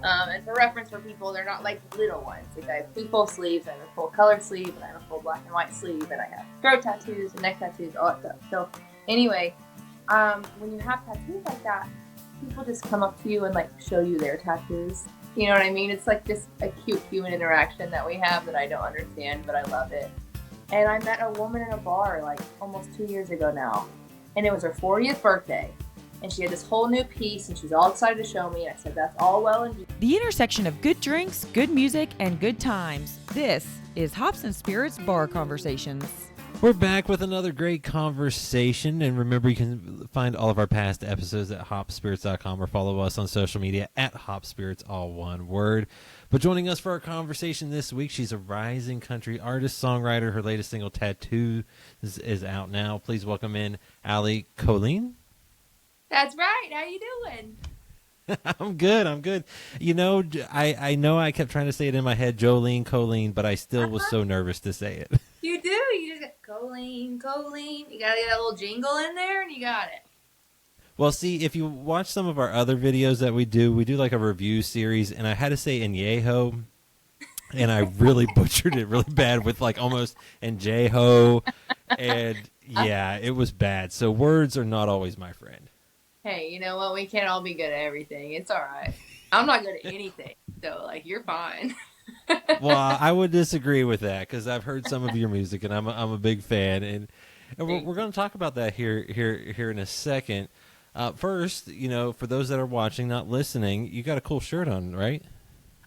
And for reference for people, they're not like little ones. Like I have 2 full sleeves, and a full color sleeve, and I have a full black and white sleeve, and I have throat tattoos and neck tattoos, all that stuff. So anyway, when you have tattoos like that, people just come up to you and like show you their tattoos. You know what I mean? It's like just a cute human interaction that we have that I don't understand, but I love it. And I met a woman in a bar like almost 2 years ago now, and it was her 40th birthday. And she had this whole new piece, and she was all excited to show me. And I said, that's all well and good. The intersection of good drinks, good music, and good times. This is Hops and Spirits Bar Conversations. We're back with another great conversation. And remember, you can find all of our past episodes at hopspirits.com or follow us on social media at hopspirits, all one word. But joining us for our conversation this week, she's a rising country artist, songwriter. Her latest single, Tattoo, is out now. Please welcome in Allie Colleen. That's right. How you doing? I'm good. You know, I know I kept trying to say it in my head, Jolene, Colleen, but I still was so nervous to say it. You do. You just get Colleen. You got to get that little jingle in there, and you got it. Well, see, if you watch some of our other videos that we do like a review series, and I had to say Añejo, and I really butchered it really bad with like almost Añejo, and yeah, it was bad. So words are not always my friend. Hey, you know what? We can't all be good at everything. It's all right. I'm not good at anything, so like you're fine. Well, I would disagree with that because I've heard some of your music and I'm a big fan, and we're going to talk about that here in a second. First, you know, for those that are watching, not listening, you got a cool shirt on, right?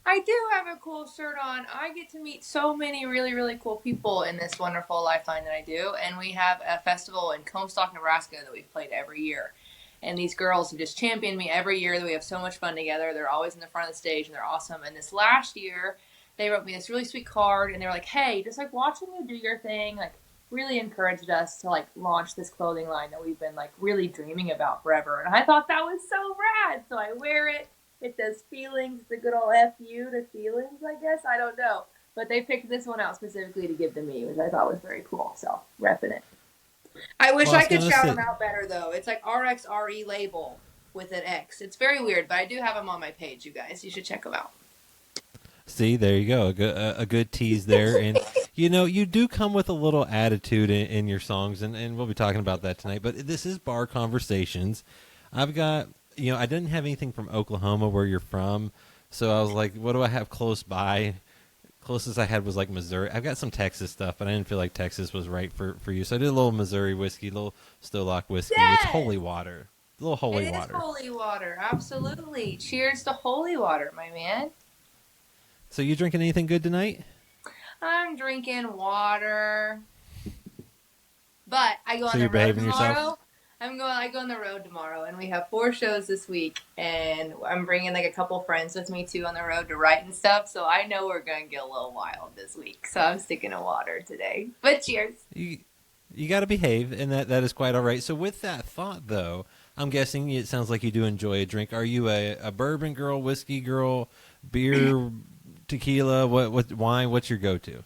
I do have a cool shirt on. I get to meet so many really, really cool people in this wonderful lifetime that I do, and we have a festival in Comstock, Nebraska that we've played every year. And these girls have just championed me every year. That we have so much fun together. They're always in the front of the stage, and they're awesome. And this last year, they wrote me this really sweet card, and they were like, hey, just like watching you do your thing, like really encouraged us to like launch this clothing line that we've been like really dreaming about forever. And I thought that was so rad. So I wear it. It does feelings. It's a good old F-U to feelings, I guess. I don't know. But they picked this one out specifically to give to me, which I thought was very cool. So repping it. I wish I could shout them out better, though. It's like RXRE label with an X. It's very weird, but I do have them on my page, you guys. You should check them out. See, there you go. A good tease there. And, you know, you do come with a little attitude in your songs, and we'll be talking about that tonight. But this is Bar Conversations. I've got, you know, I didn't have anything from Oklahoma where you're from, so I was like, what do I have close by? Closest I had was like Missouri. I've got some Texas stuff, but I didn't feel like Texas was right for you. So I did a little Missouri whiskey, a little Stowlock whiskey. Yes! It's holy water. A little holy water. It is holy water. Absolutely. Cheers to holy water, my man. So you drinking anything good tonight? I'm drinking water. But I go So on you're the road behaving tomorrow. yourself? I go on the road tomorrow, and we have 4 shows this week, and I'm bringing like a couple friends with me too on the road to write and stuff. So I know we're gonna get a little wild this week. So I'm sticking to water today. But cheers. You got to behave, and that is quite all right. So with that thought, though, I'm guessing it sounds like you do enjoy a drink. Are you a bourbon girl, whiskey girl, beer, tequila? What wine? What's your go-to?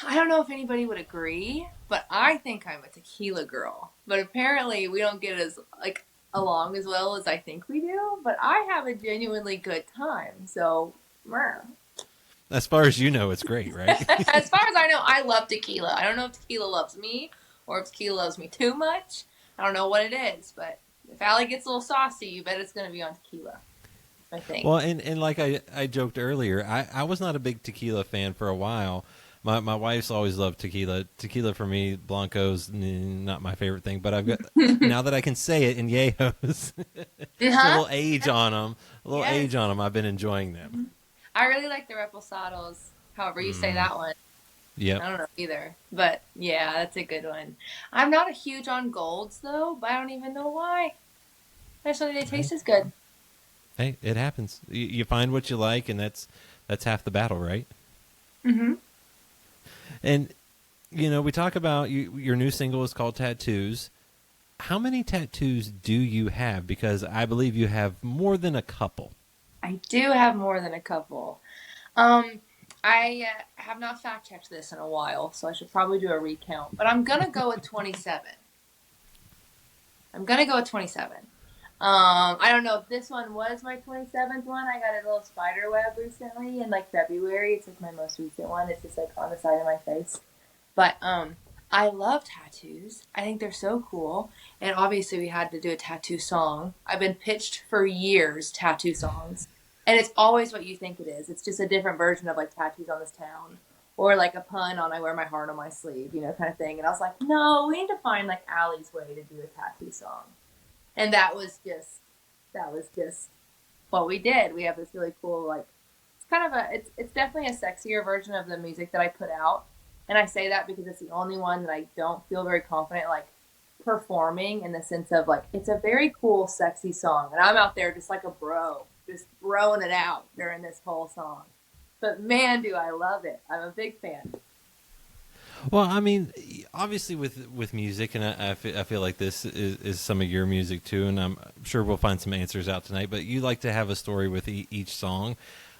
I don't know if anybody would agree, but I think I'm a tequila girl. But apparently we don't get as like along as well as I think we do. But I have a genuinely good time. So, as far as you know, it's great, right? As far as I know, I love tequila. I don't know if tequila loves me or if tequila loves me too much. I don't know what it is, but if Allie gets a little saucy, you bet it's going to be on tequila, I think. Well, and like I joked earlier, I was not a big tequila fan for a while. My wife's always loved tequila. Tequila for me, Blanco's not my favorite thing, but I've got now that I can say it in Yejos, a little age on them. Age on them. I've been enjoying them. I really like the Reposados, however you say that one. Yeah. I don't know either, but yeah, that's a good one. I'm not a huge on golds though, but I don't even know why. I just know they taste as good. Hey, it happens. You find what you like, and that's half the battle, right? Mm-hmm. And, you know, we talk about your new single is called Tattoos. How many tattoos do you have? Because I believe you have more than a couple. I do have more than a couple. I have not fact-checked this in a while, so I should probably do a recount. But I'm going to go with 27. I don't know if this one was my 27th one. I got a little spider web recently in like February. It's like my most recent one. It's just like on the side of my face. But I love tattoos. I think they're so cool. And obviously we had to do a tattoo song. I've been pitched for years tattoo songs. And it's always what you think it is. It's just a different version of like tattoos on this town. Or like a pun on I wear my heart on my sleeve, you know, kind of thing. And I was like, no, we need to find like Allie's way to do a tattoo song. And that was just what we did. We have this really cool like it's kind of a it's definitely a sexier version of the music that I put out. And I say that because it's the only one that I don't feel very confident like performing in the sense of like it's a very cool, sexy song. And I'm out there just like a bro, just throwing it out during this whole song. But man, do I love it. I'm a big fan. Well, I mean, obviously with music, and I feel like this is some of your music too, and I'm sure we'll find some answers out tonight. But you like to have a story with each song.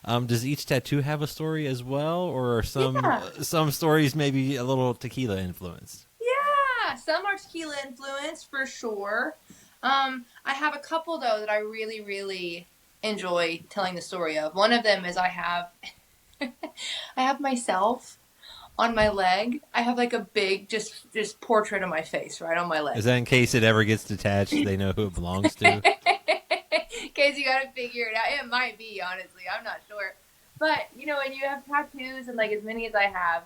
Does each tattoo have a story as well, or are some stories maybe a little tequila influenced? Yeah, some are tequila influenced for sure. I have a couple though that I really, really enjoy telling the story of. One of them is I have I have myself on my leg. I have like a big just portrait of my face right on my leg. Is that in case it ever gets detached, they know who it belongs to? In case you gotta figure it out. It might be, honestly. I'm not sure. But, you know, when you have tattoos and like as many as I have,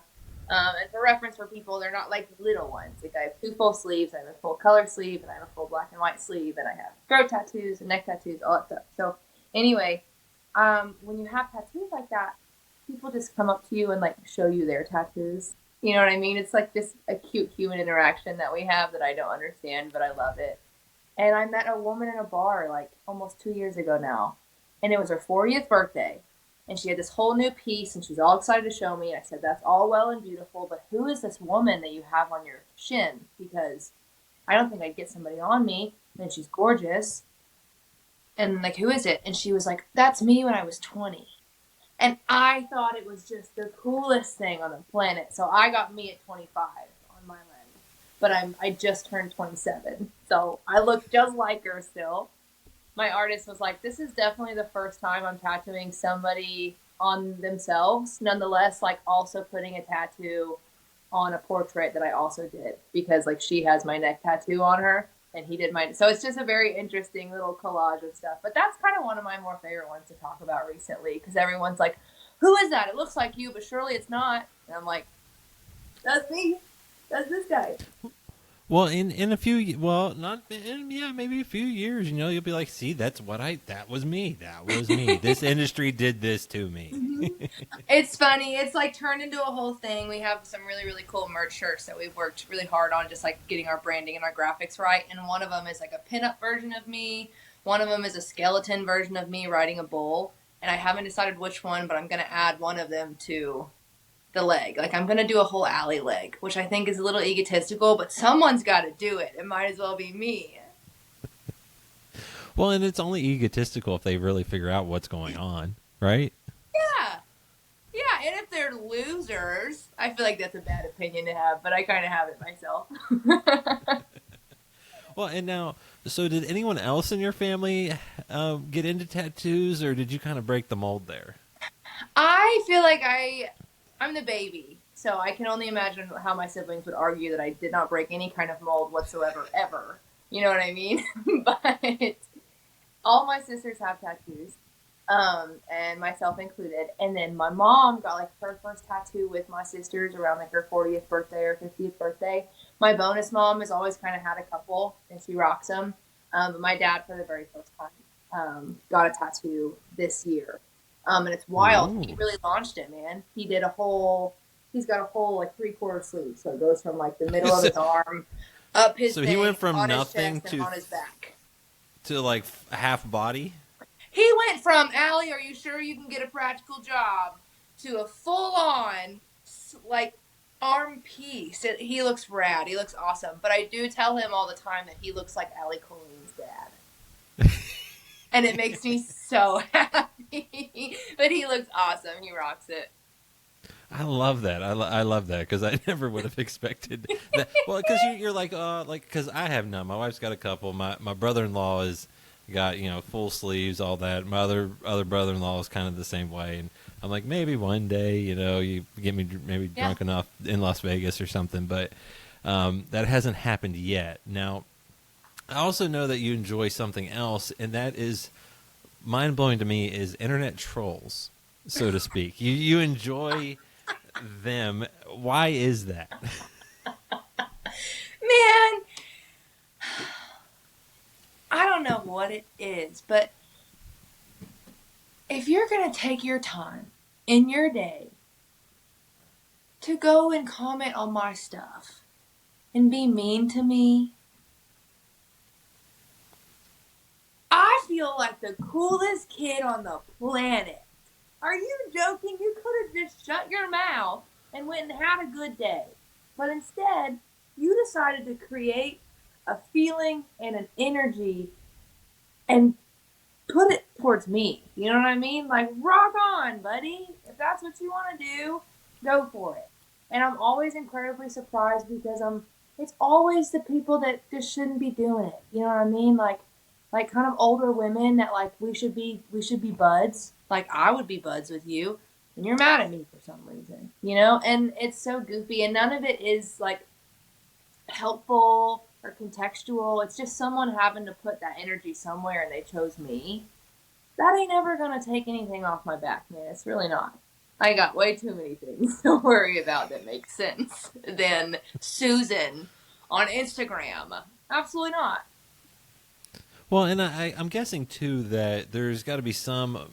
and for reference for people, they're not like little ones. Like I have two full sleeves, I have a full color sleeve, and I have a full black and white sleeve, and I have throat tattoos and neck tattoos, all that stuff. So anyway, when you have tattoos like that, people just come up to you and like show you their tattoos. You know what I mean? It's like this a cute human interaction that we have that I don't understand, but I love it. And I met a woman in a bar like almost 2 years ago now, and it was her 40th birthday, and she had this whole new piece, and she's all excited to show me. I said, "That's all well and beautiful, but who is this woman that you have on your shin? Because I don't think I'd get somebody on me, and she's gorgeous." And like, who is it? And she was like, "That's me when I was 20." And I thought it was just the coolest thing on the planet. So I got me at 25 on my leg. But I just turned 27. So I look just like her still. My artist was like, this is definitely the first time I'm tattooing somebody on themselves. Nonetheless, like also putting a tattoo on a portrait that I also did. Because like she has my neck tattoo on her. And he did mine. So it's just a very interesting little collage of stuff. But that's kind of one of my more favorite ones to talk about recently. Because everyone's like, who is that? It looks like you, but surely it's not. And I'm like, that's me. That's this guy. Well, in a few, well, not in, yeah, maybe a few years, you know, you'll be like, see, that was me. That was me. This industry did this to me. Mm-hmm. It's funny. It's like turned into a whole thing. We have some really, really cool merch shirts that we've worked really hard on, just like getting our branding and our graphics right. And one of them is like a pinup version of me. One of them is a skeleton version of me riding a bull. And I haven't decided which one, but I'm going to add one of them to the leg. Like I'm going to do a whole Allie leg, which I think is a little egotistical, but someone's got to do it. It might as well be me. Well, and it's only egotistical if they really figure out what's going on, right? Yeah. Yeah, and if they're losers, I feel like that's a bad opinion to have, but I kind of have it myself. Well, and now, so did anyone else in your family get into tattoos, or did you kind of break the mold there? I feel like I'm the baby, so I can only imagine how my siblings would argue that I did not break any kind of mold whatsoever, ever. You know what I mean? But all my sisters have tattoos, and myself included. And then my mom got like her first tattoo with my sisters around like her 40th birthday or 50th birthday. My bonus mom has always kind of had a couple, and she rocks them. But my dad, for the very first time, got a tattoo this year. And it's wild. Ooh. He really launched it, man. He's got a whole like 3/4 sleeve. So it goes from like the middle of his arm up his So thing, he went from on nothing his chest, and on his back. to like half body. He went from, Allie, are you sure you can get a practical job, to a full on like arm piece. He looks rad. He looks awesome. But I do tell him all the time that he looks like Allie Colleen's dad. And it makes me so happy. But he looks awesome. He rocks it. I love that. I love that because I never would have expected that. Well, because you're like, because I have none. My wife's got a couple. My brother-in-law is got full sleeves, all that. My other brother-in-law is kind of the same way, and I'm like, maybe one day, you get me maybe Yeah. drunk enough in Las Vegas or something, but that hasn't happened yet. Now, I also know that you enjoy something else, and that is mind blowing to me, is internet trolls, so to speak. You enjoy them. Why is that? Man, I don't know what it is, but if you're going to take your time in your day to go and comment on my stuff and be mean to me, I feel like the coolest kid on the planet. Are you joking? You could have just shut your mouth and went and had a good day. But instead, you decided to create a feeling and an energy and put it towards me. You know what I mean? Like, rock on, buddy. If that's what you want to do, go for it. And I'm always incredibly surprised because it's always the people that just shouldn't be doing it. You know what I mean? Like kind of older women that like we should be buds. Like I would be buds with you and you're mad at me for some reason. And it's so goofy and none of it is like helpful or contextual. It's just someone having to put that energy somewhere and they chose me. That ain't ever gonna take anything off my back, man. It's really not. I got way too many things to worry about that make sense than Susan on Instagram. Absolutely not. Well, and I'm guessing too that there's got to be some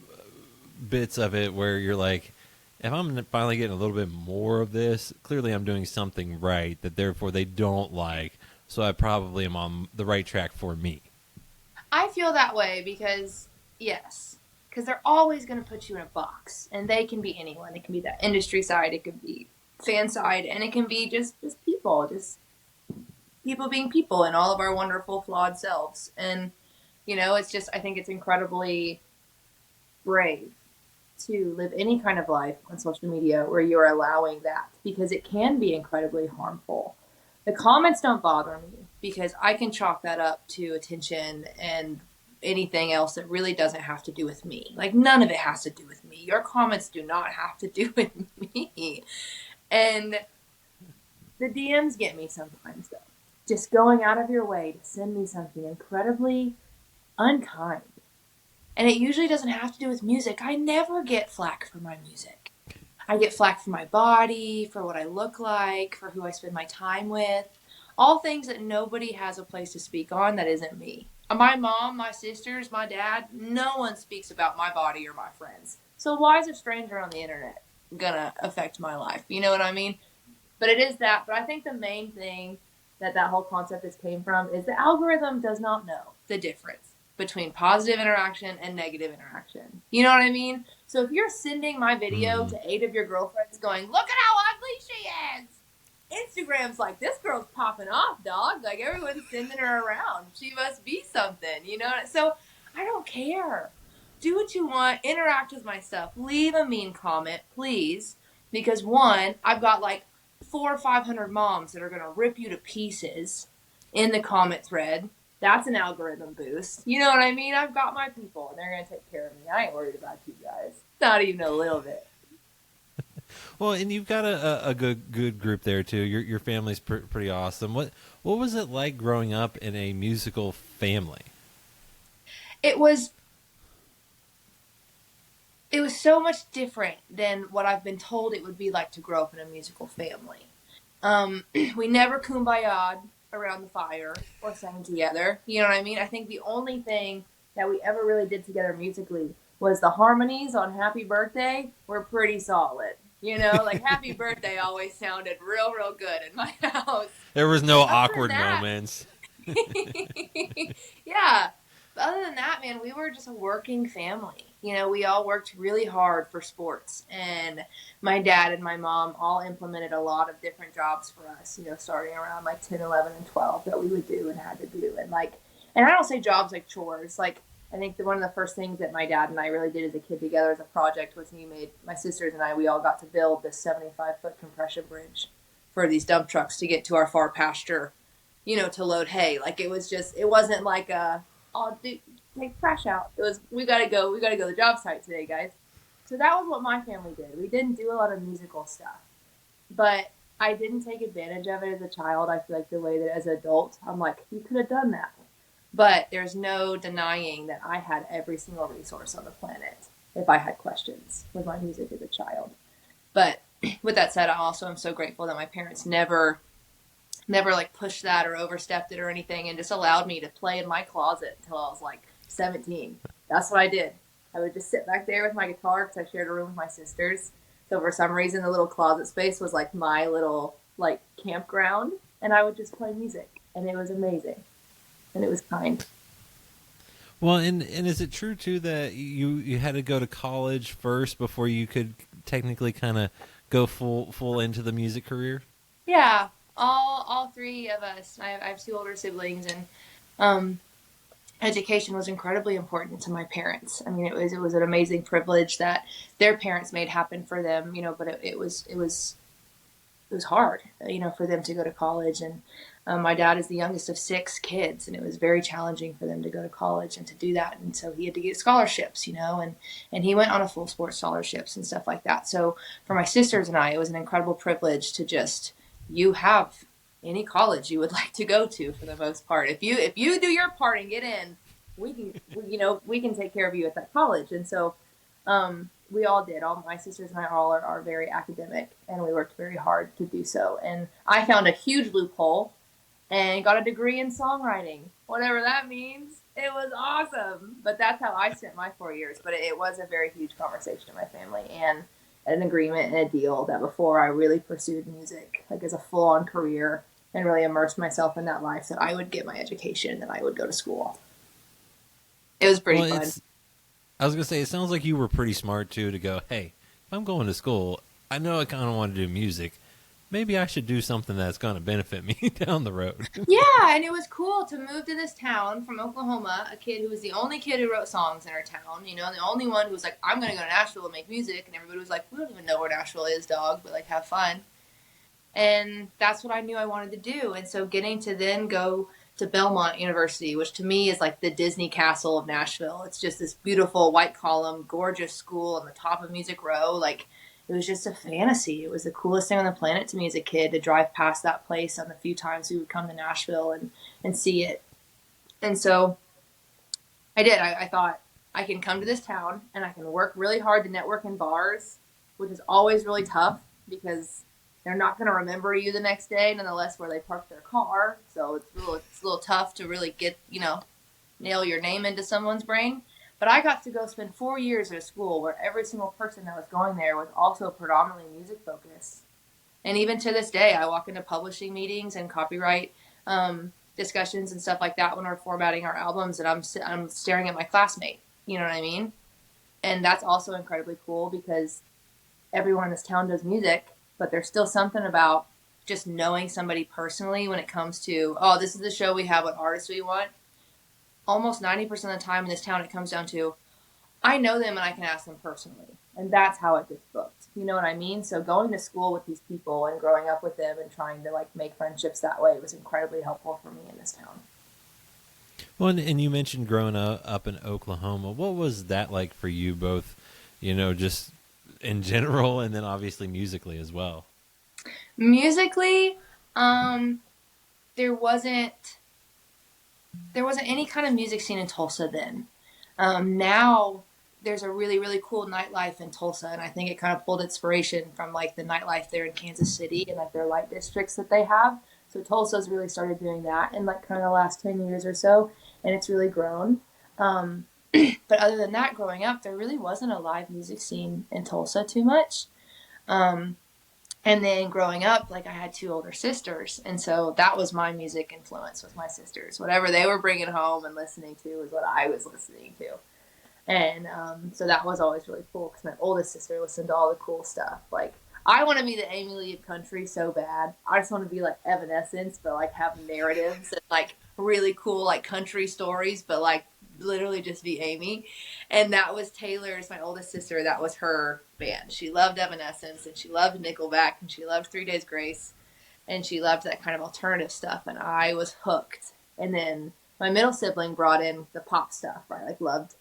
bits of it where you're like, if I'm finally getting a little bit more of this, clearly I'm doing something right that therefore they don't like. So I probably am on the right track for me. I feel that way because, yes, because they're always going to put you in a box, and they can be anyone. It can be that industry side, it could be fan side, and it can be just just people being people and all of our wonderful flawed selves. And it's just I think it's incredibly brave to live any kind of life on social media where you're allowing that because it can be incredibly harmful. The comments don't bother me because I can chalk that up to attention and anything else that really doesn't have to do with me. Like none of it has to do with me. Your comments do not have to do with me. And the DMs get me sometimes though. Just going out of your way to send me something incredibly unkind. And it usually doesn't have to do with music. I never get flack for my music. I get flack for my body, for what I look like, for who I spend my time with. All things that nobody has a place to speak on that isn't me. My mom, my sisters, my dad, no one speaks about my body or my friends. So why is a stranger on the internet gonna affect my life? You know what I mean? But it is that. But I think the main thing that whole concept has came from is the algorithm does not know the difference between positive interaction and negative interaction. You know what I mean? So if you're sending my video Mm-hmm. to 8 of your girlfriends going, look at how ugly she is, Instagram's like, this girl's popping off, dog. Like everyone's sending her around. She must be something, you know? So I don't care. Do what you want. Interact with my stuff. Leave a mean comment, please. Because one, I've got like 400 or 500 moms that are going to rip you to pieces in the comment thread. That's an algorithm boost. You know what I mean? I've got my people, and they're going to take care of me. I ain't worried about you guys. Not even a little bit. Well, and you've got a good group there too. Your family's pretty awesome. What was it like growing up in a musical family? It was so much different than what I've been told it would be like to grow up in a musical family. We never kumbaya'd around the fire or sang together. You know what I mean? I think the only thing that we ever really did together musically was the harmonies on Happy Birthday were pretty solid. Like Happy Birthday always sounded real, real good in my house. There was no Other than awkward that, moments. yeah. But other than that, man, we were just a working family. We all worked really hard for sports. And my dad and my mom all implemented a lot of different jobs for us, starting around like 10, 11, and 12 that we would do and had to do. And I don't say jobs like chores. Like, I think one of the first things that my dad and I really did as a kid together as a project was my sisters and I, we all got to build this 75-foot compression bridge for these dump trucks to get to our far pasture, to load hay. Like, it wasn't like oh, take trash out. It was, we gotta go to the job site today, guys. So that was what my family did. We didn't do a lot of musical stuff, but I didn't take advantage of it as a child. I feel like the way that as an adult, I'm like, you could have done that. But there's no denying that I had every single resource on the planet if I had questions with my music as a child. But with that said, I also am so grateful that my parents never like pushed that or overstepped it or anything and just allowed me to play in my closet until I was like 17. That's what I did. I would just sit back there with my guitar because I shared a room with my sisters. So for some reason, the little closet space was like my little like campground, and I would just play music, and it was amazing, and it was kind. Well, and is it true too that you had to go to college first before you could technically kind of go full into the music career? Yeah, all three of us. I have two older siblings, and um, education was incredibly important to my parents. I mean, it was an amazing privilege that their parents made happen for them, but it was hard, for them to go to college. And my dad is the youngest of six kids, and it was very challenging for them to go to college and to do that. And so he had to get scholarships, and he went on a full sports scholarships and stuff like that. So for my sisters and I, it was an incredible privilege to just, you have any college you would like to go to for the most part. If you do your part and get in, we can take care of you at that college. And so we all did. All my sisters and I all are very academic, and we worked very hard to do so. And I found a huge loophole and got a degree in songwriting, whatever that means. It was awesome. But that's how I spent my 4 years. But it was a very huge conversation in my family, and an agreement and a deal that before I really pursued music, like as a full on career, and really immersed myself in that life, that I would get my education, that I would go to school. It was pretty Well, fun. I was gonna say it sounds like you were pretty smart too to go, hey, if I'm going to school, I know I kind of want to do music. Maybe I should do something that's going to benefit me down the road. Yeah, and it was cool to move to this town from Oklahoma, a kid who was the only kid who wrote songs in our town, the only one who was like, I'm going to go to Nashville and make music. And everybody was like, we don't even know where Nashville is, dog, but like, have fun. And that's what I knew I wanted to do. And so getting to then go to Belmont University, which to me is like the Disney castle of Nashville. It's just this beautiful white column, gorgeous school on the top of Music Row. Like, it was just a fantasy. It was the coolest thing on the planet to me as a kid to drive past that place on the few times we would come to Nashville and see it. And so I did. I thought, I can come to this town and I can work really hard to network in bars, which is always really tough because they're not going to remember you the next day, nonetheless, where they parked their car. So it's a little tough to really get, nail your name into someone's brain. But I got to go spend 4 years at a school where every single person that was going there was also predominantly music focused. And even to this day, I walk into publishing meetings and copyright discussions and stuff like that when we're formatting our albums, and I'm staring at my classmate. You know what I mean? And that's also incredibly cool because everyone in this town does music, but there's still something about just knowing somebody personally when it comes to, oh, this is the show we have, what artists we want. Almost 90% of the time in this town, it comes down to, I know them and I can ask them personally. And that's how it gets booked. You know what I mean? So going to school with these people and growing up with them and trying to like make friendships that way was incredibly helpful for me in this town. Well, and you mentioned growing up in Oklahoma. What was that like for you both, just in general and then obviously musically as well? Musically, there wasn't there wasn't any kind of music scene in Tulsa then. Now there's a really really cool nightlife in Tulsa, and I think it kind of pulled inspiration from like the nightlife there in Kansas City and like their light districts that they have. So Tulsa's really started doing that in like kind of the last 10 years or so, and it's really grown. Um, but other than that, growing up, there really wasn't a live music scene in Tulsa too much. Um, and then growing up, like I had two older sisters, and so that was my music influence with my sisters. Whatever they were bringing home and listening to was what I was listening to. And so that was always really cool because my oldest sister listened to all the cool stuff. Like, I want to be the Amy Lee of country so bad. I just want to be like Evanescence, but like have narratives and like really cool like country stories, but like literally just be Amy. And that was Taylor's, my oldest sister. That was her band. She loved Evanescence and she loved Nickelback and she loved 3 Days Grace and she loved that kind of alternative stuff. And I was hooked. And then my middle sibling brought in the pop stuff, right? Like loved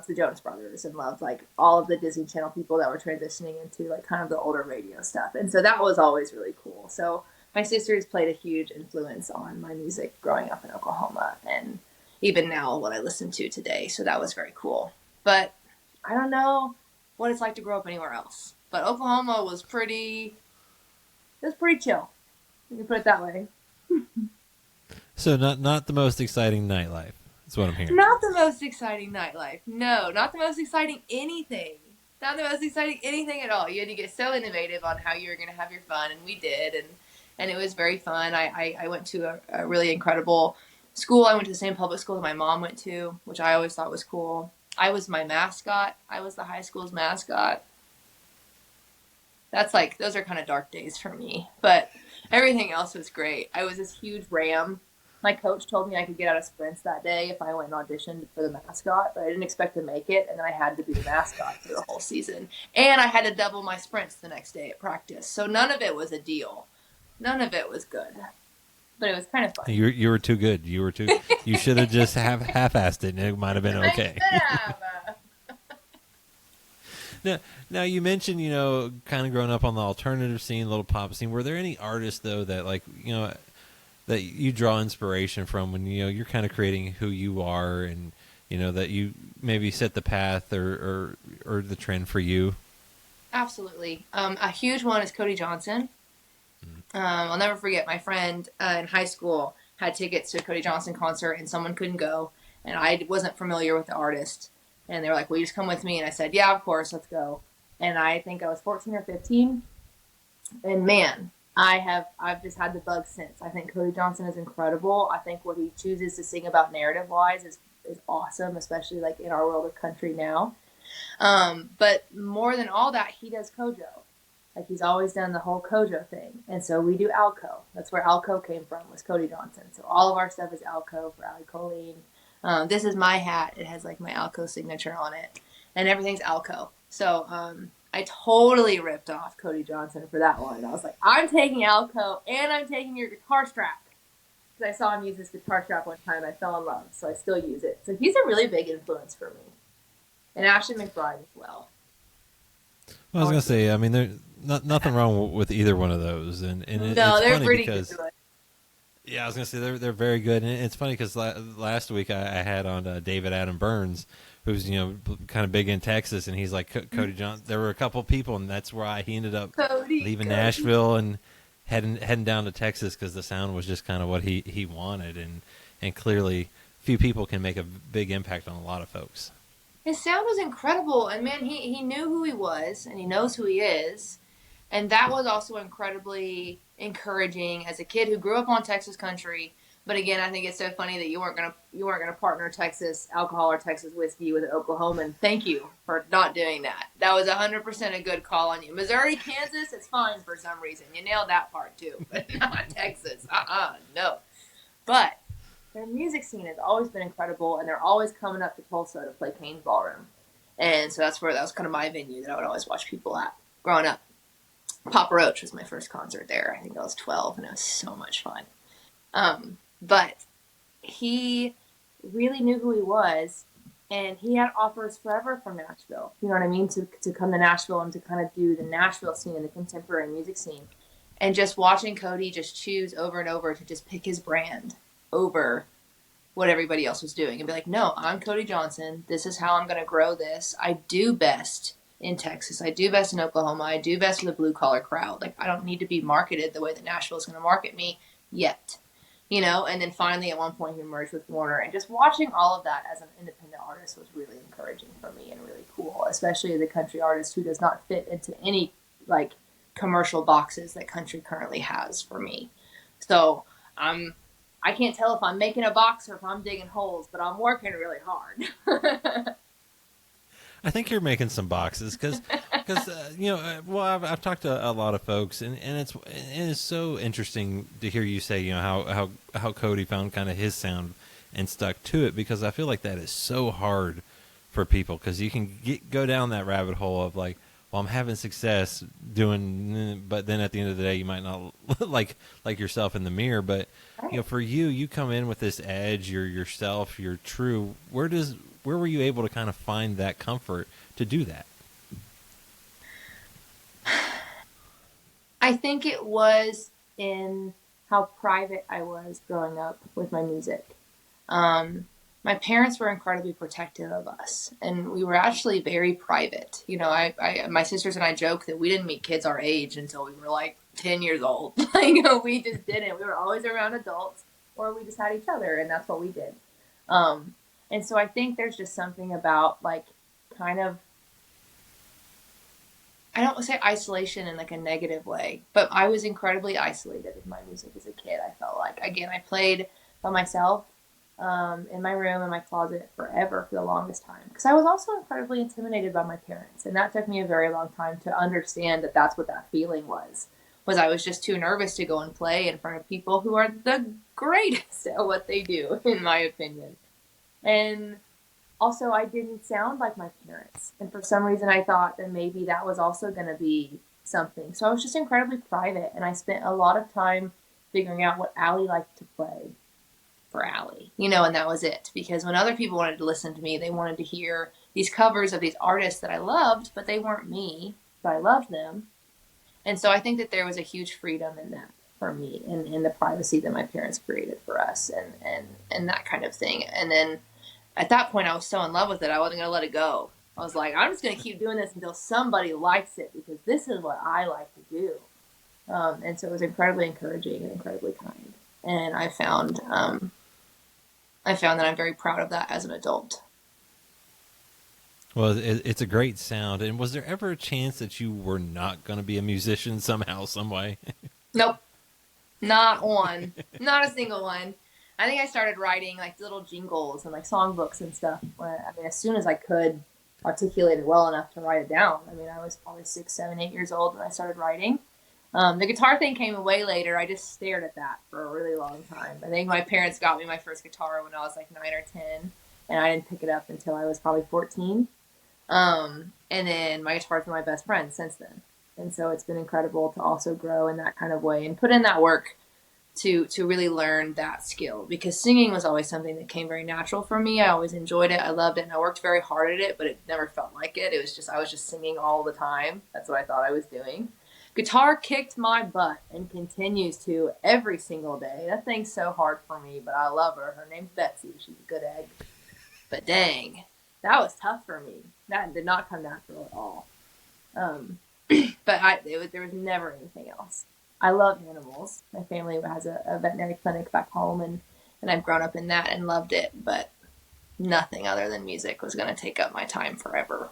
the Jonas Brothers and loved like all of the Disney Channel people that were transitioning into like kind of the older radio stuff. And so that was always really cool. So my sisters played a huge influence on my music growing up in Oklahoma and even now what I listen to today. So that was very cool. But I don't know what it's like to grow up anywhere else. But Oklahoma was pretty chill. You can put it that way. So not the most exciting nightlife. That's what I'm hearing. Not the most exciting nightlife. No, not the most exciting anything. Not the most exciting anything at all. You had to get so innovative on how you were going to have your fun, and we did, and it was very fun. I went to a really incredible school. I went to the same public school that my mom went to, which I always thought was cool. I was my mascot. I was the high school's mascot. That's like, those are kind of dark days for me, but everything else was great. I was this huge ram. My coach told me I could get out of sprints that day if I went and auditioned for the mascot, but I didn't expect to make it, and then I had to be the mascot for the whole season. And I had to double my sprints the next day at practice, so none of it was a deal. None of it was good, but it was kind of fun. You were too good. You should have just half-assed it, and it might have been okay. Now you mentioned, kind of growing up on the alternative scene, little pop scene. Were there any artists though that that you draw inspiration from when you're kind of creating who you are, and that you maybe set the path or the trend for you? Absolutely. A huge one is Cody Johnson. I'll never forget my friend in high school had tickets to a Cody Johnson concert and someone couldn't go, and I wasn't familiar with the artist, and they were like, will you just come with me? And I said, yeah, of course, let's go. And I think I was 14 or 15, and man, I've just had the bug since. I think Cody Johnson is incredible. I think what he chooses to sing about narrative wise is awesome, especially like in our world of country now. But more than all that, he does Kojo. Like he's always done the whole Kojo thing. And so we do Alco. That's where Alco came from, was Cody Johnson. So all of our stuff is Alco for Allie Colleen. This is my hat. It has like my Alco signature on it, and everything's Alco. So, I totally ripped off Cody Johnson for that one. I was like, I'm taking Alco and I'm taking your guitar strap. Because I saw him use this guitar strap one time and I fell in love. So I still use it. So he's a really big influence for me. And Ashley McBride as well. Well, I was going to say, I mean, there's nothing wrong with either one of those. And No, it's they're funny pretty because, good. Yeah, I was going to say they're very good. And it's funny because last week I had on David Adam Burns, who's kind of big in Texas, and he's like Cody Johnson. There were a couple people, and that's why he ended up leaving Nashville and heading down to Texas because the sound was just kind of what he wanted, and clearly few people can make a big impact on a lot of folks. His sound was incredible, and man, he knew who he was, and he knows who he is, and that was also incredibly encouraging as a kid who grew up on Texas country. But again, I think it's so funny that you weren't gonna partner Texas alcohol or Texas whiskey with an Oklahoman. Thank you for not doing that. That was 100% a good call on you. Missouri, Kansas, it's fine for some reason. You nailed that part too, but not Texas. No. But their music scene has always been incredible, and they're always coming up to Tulsa to play Kane's Ballroom, and so that was kind of my venue that I would always watch people at growing up. Papa Roach was my first concert there. I think I was 12, and it was so much fun. But he really knew who he was, and he had offers forever from Nashville. You know what I mean? To come to Nashville and to kind of do the Nashville scene and the contemporary music scene. And just watching Cody just choose over and over to just pick his brand over what everybody else was doing and be like, no, I'm Cody Johnson. This is how I'm going to grow this. I do best in Texas. I do best in Oklahoma. I do best with a blue collar crowd. Like, I don't need to be marketed the way that Nashville is going to market me yet. And then finally at one point he merged with Warner, and just watching all of that as an independent artist was really encouraging for me and really cool, especially as a country artist who does not fit into any like commercial boxes that country currently has for me. So I can't tell if I'm making a box or if I'm digging holes, but I'm working really hard. I think you're making some boxes because I've talked to a lot of folks, and it's so interesting to hear you say how Cody found kind of his sound and stuck to it, because I feel like that is so hard for people, because you can go down that rabbit hole of like, well, I'm having success doing, but then at the end of the day, you might not like yourself in the mirror. But Right. for you, you come in with this edge. You're yourself. You're true. Where were you able to kind of find that comfort to do that? I think it was in how private I was growing up with my music. Um, my parents were incredibly protective of us, and we were actually very private. My sisters and I joke that we didn't meet kids our age until we were like 10 years old. We just didn't. We were always around adults, or we just had each other, and that's what we did. And so I think there's just something about like kind of, I don't say isolation in like a negative way, but I was incredibly isolated with my music as a kid. I felt like, again, I played by myself in my room, in my closet forever for the longest time. Because I was also incredibly intimidated by my parents. And that took me a very long time to understand that that's what that feeling was I was just too nervous to go and play in front of people who are the greatest at what they do, in my opinion. And also, I didn't sound like my parents. And for some reason, I thought that maybe that was also going to be something. So I was just incredibly private. And I spent a lot of time figuring out what Allie liked to play for Allie, and that was it. Because when other people wanted to listen to me, they wanted to hear these covers of these artists that I loved, but they weren't me, but I loved them. And so I think that there was a huge freedom in that for me, in the privacy that my parents created for us, and that kind of thing. And then at that point, I was so in love with it, I wasn't going to let it go. I was like, I'm just going to keep doing this until somebody likes it, because this is what I like to do. And so it was incredibly encouraging and incredibly kind. And I found that I'm very proud of that as an adult. Well, it's a great sound. And was there ever a chance that you were not going to be a musician somehow, some way? Nope, not one, not a single one. I think I started writing like little jingles and like songbooks and stuff. As soon as I could articulate it well enough to write it down. I was probably 6, 7, 8 years old when I started writing. The guitar thing came way later. I just stared at that for a really long time. I think my parents got me my first guitar when I was like 9 or 10, and I didn't pick it up until I was probably 14. And then my guitar's been my best friend since then. And so it's been incredible to also grow in that kind of way and put in that work to really learn that skill, because singing was always something that came very natural for me. I always enjoyed it. I loved it. And I worked very hard at it, but it never felt like it. It was just, I was just singing all the time. That's what I thought I was doing. Guitar kicked my butt and continues to every single day. That thing's so hard for me, but I love her. Her name's Betsy. She's a good egg. But dang, that was tough for me. That did not come natural at all. But there was never anything else. I love animals. My family has a veterinary clinic back home, and I've grown up in that and loved it. But nothing other than music was going to take up my time forever.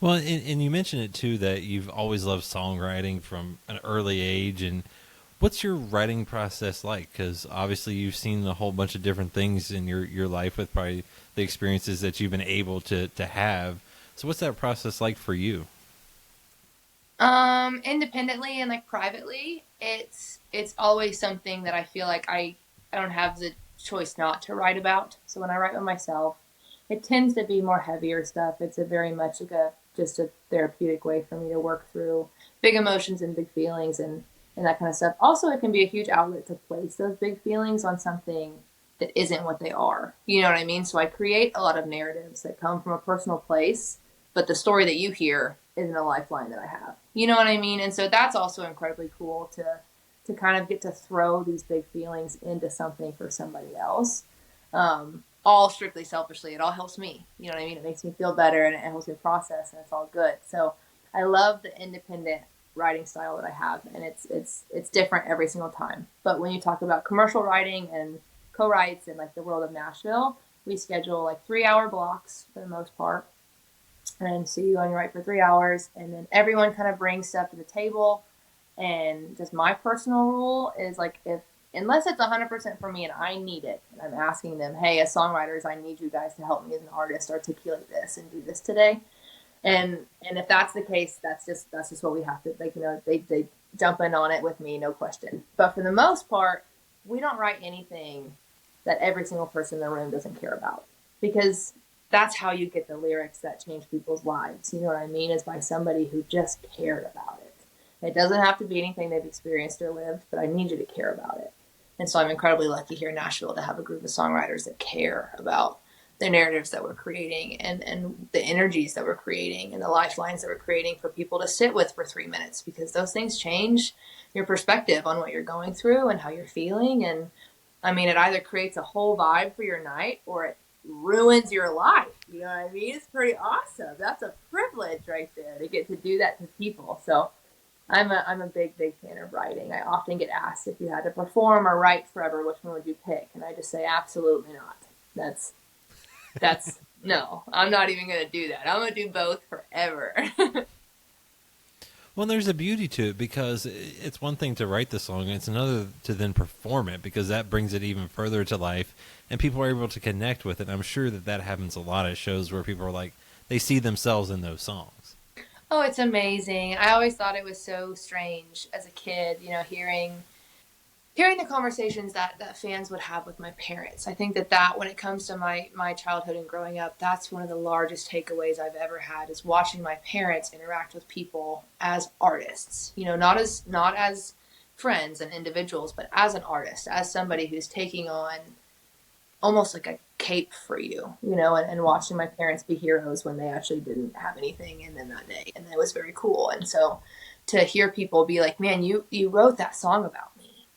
Well, and you mentioned it too, that you've always loved songwriting from an early age. And what's your writing process like? Because obviously you've seen a whole bunch of different things in your life with probably the experiences that you've been able to have. So what's that process like for you? Independently and like privately, it's always something that I feel like I don't have the choice not to write about. So when I write with myself, it tends to be more heavier stuff. It's a very much like just a therapeutic way for me to work through big emotions and big feelings and that kind of stuff. Also, it can be a huge outlet to place those big feelings on something that isn't what they are. You know what I mean? So I create a lot of narratives that come from a personal place, but the story that you hear isn't a lifeline that I have. You know what I mean? And so that's also incredibly cool to kind of get to throw these big feelings into something for somebody else. All strictly selfishly. It all helps me. You know what I mean? It makes me feel better and it helps me process, and it's all good. So I love the independent writing style that I have, and it's different every single time. But when you talk about commercial writing and co-writes and like the world of Nashville, we schedule like 3-hour blocks for the most part. And so you only write for 3 hours, and then everyone kind of brings stuff to the table. And just my personal rule is like, unless it's 100% for me and I need it, and I'm asking them, hey, as songwriters, I need you guys to help me as an artist articulate this and do this today. And if that's the case, that's just what we have to, like, they jump in on it with me, no question. But for the most part, we don't write anything that every single person in the room doesn't care about, because that's how you get the lyrics that change people's lives. You know what I mean? Is by somebody who just cared about it. It doesn't have to be anything they've experienced or lived, but I need you to care about it. And so I'm incredibly lucky here in Nashville to have a group of songwriters that care about the narratives that we're creating and the energies that we're creating and the lifelines that we're creating for people to sit with for 3 minutes, because those things change your perspective on what you're going through and how you're feeling. And I mean, it either creates a whole vibe for your night or it ruins your life. You know what I mean? It's pretty awesome. That's a privilege right there to get to do that to people. So I'm a big fan of writing. I often get asked, if you had to perform or write forever, which one would you pick? And I just say absolutely not. That's no. I'm not even going to do that. I'm going to do both forever. Well, there's a beauty to it, because it's one thing to write the song, and it's another to then perform it, because that brings it even further to life, and people are able to connect with it. I'm sure that happens a lot at shows where people are like, they see themselves in those songs. Oh, it's amazing. I always thought it was so strange as a kid, hearing the conversations that fans would have with my parents. I think that when it comes to my childhood and growing up, that's one of the largest takeaways I've ever had, is watching my parents interact with people as artists, not as friends and individuals, but as an artist, as somebody who's taking on almost like a cape for you, and watching my parents be heroes when they actually didn't have anything in them that day. And that was very cool. And so to hear people be like, man, you wrote that song about me.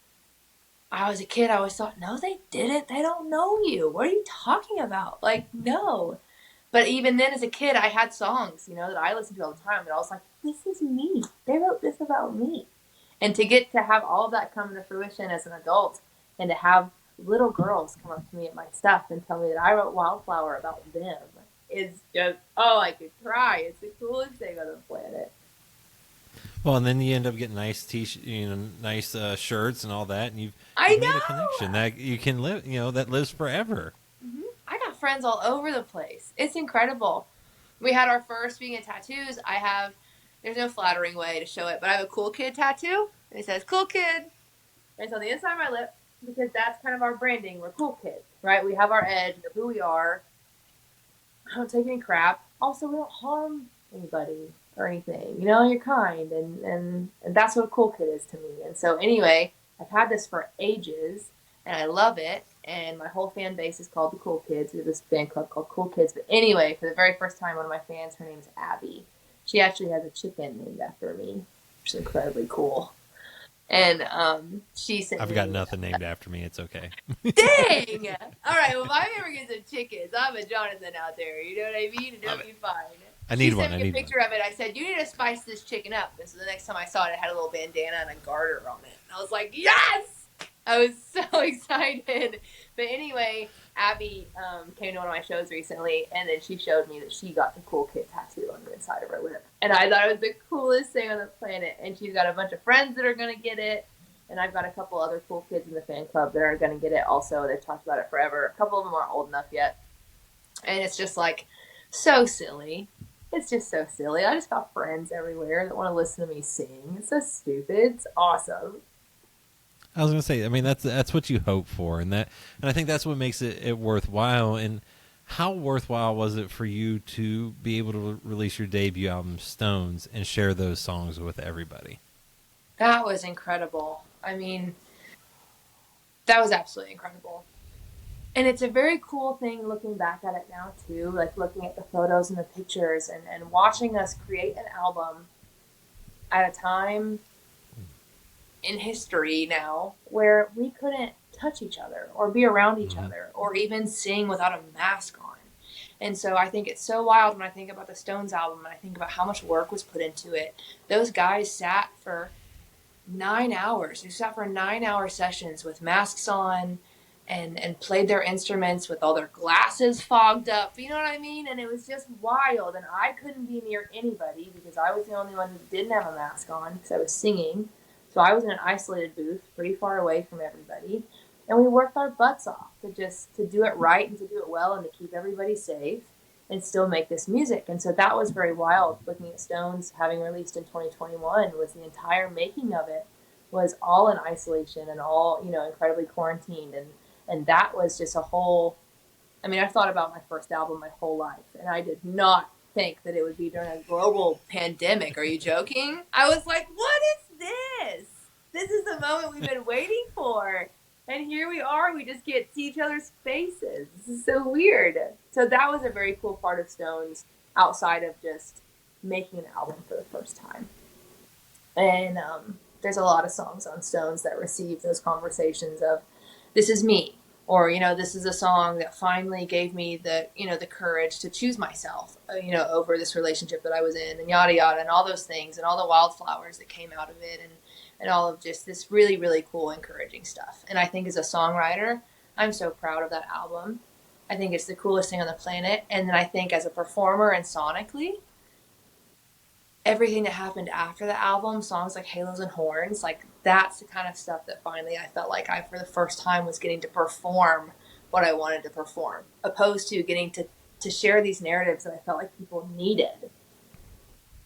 I was a kid, I always thought, no, they didn't. They don't know you. What are you talking about? Like, no. But even then, as a kid, I had songs, that I listened to all the time. And I was like, this is me. They wrote this about me. And to get to have all of that come to fruition as an adult, and to have little girls come up to me at my stuff and tell me that I wrote Wildflower about them, is just, I could cry. It's the coolest thing on the planet. Well, and then you end up getting nice nice shirts and all that, and you've I made a know. connection that you can live, that lives forever. Mm-hmm. I got friends all over the place. It's incredible. We had our first, speaking of tattoos, there's no flattering way to show it, but I have a cool kid tattoo. And it says cool kid. And it's on the inside of my lip, because that's kind of our branding. We're cool kids, right? We have our edge of who we are. I don't take any crap. Also, we don't harm anybody or anything. You're kind, and that's what a cool kid is to me. And so anyway, I've had this for ages, and I love it. And my whole fan base is called the Cool Kids. We have this fan club called Cool Kids. But anyway, for the very first time, one of my fans, her name's Abby. She actually has a chicken named after me, which is incredibly cool. And she sent I've me, got nothing named after me. It's okay. dang! All right, well, if I ever get some chickens, I'm a Jonathan out there. You know what I mean? And it'll be fine. I need she one. sent me a picture of it. I said, you need to spice this chicken up. And so the next time I saw it, it had a little bandana and a garter on it. And I was like, yes! I was so excited. But anyway, Abby came to one of my shows recently, and then she showed me that she got the Cool Kid tattoo on the inside of her lip. And I thought it was the coolest thing on the planet. And she's got a bunch of friends that are going to get it. And I've got a couple other cool kids in the fan club that are going to get it also. They've talked about it forever. A couple of them aren't old enough yet. And it's just like so silly. It's just so silly. I just got friends everywhere that want to listen to me sing. It's so stupid. It's awesome. I was going to say, I mean, that's what you hope for, and I think that's what makes it worthwhile. And how worthwhile was it for you to be able to release your debut album, Stones, and share those songs with everybody? That was incredible. I mean, that was absolutely incredible. And it's a very cool thing looking back at it now, too, like looking at the photos and the pictures and watching us create an album at a time in history now where we couldn't touch each other or be around each other or even sing without a mask on. And so I think it's so wild when I think about the Stones album and I think about how much work was put into it. Those guys sat for 9 hours. They sat for 9-hour sessions with masks on and played their instruments with all their glasses fogged up. You know what I mean? And it was just wild. And I couldn't be near anybody because I was the only one who didn't have a mask on because I was singing. So I was in an isolated booth pretty far away from everybody. And we worked our butts off to do it right and to do it well and to keep everybody safe and still make this music. And so that was very wild. Looking at Stones having released in 2021 was the entire making of it was all in isolation and all, incredibly quarantined. And that was just a whole I mean, I've thought about my first album my whole life, and I did not think that it would be during a global pandemic. Are you joking? I was like, what is this? This is the moment we've been waiting for. And here we are. We just get to see each other's faces. This is so weird. So that was a very cool part of Stones outside of just making an album for the first time. And there's a lot of songs on Stones that receive those conversations of, this is me. Or, this is a song that finally gave me the, the courage to choose myself, over this relationship that I was in, and yada, yada, and all those things, and all the wildflowers that came out of it, and all of just this really, really cool, encouraging stuff. And I think as a songwriter, I'm so proud of that album. I think it's the coolest thing on the planet. And then I think as a performer and sonically, everything that happened after the album, songs like Halos and Horns, like that's the kind of stuff that finally I felt like I, for the first time, was getting to perform what I wanted to perform, opposed to getting to share these narratives that I felt like people needed.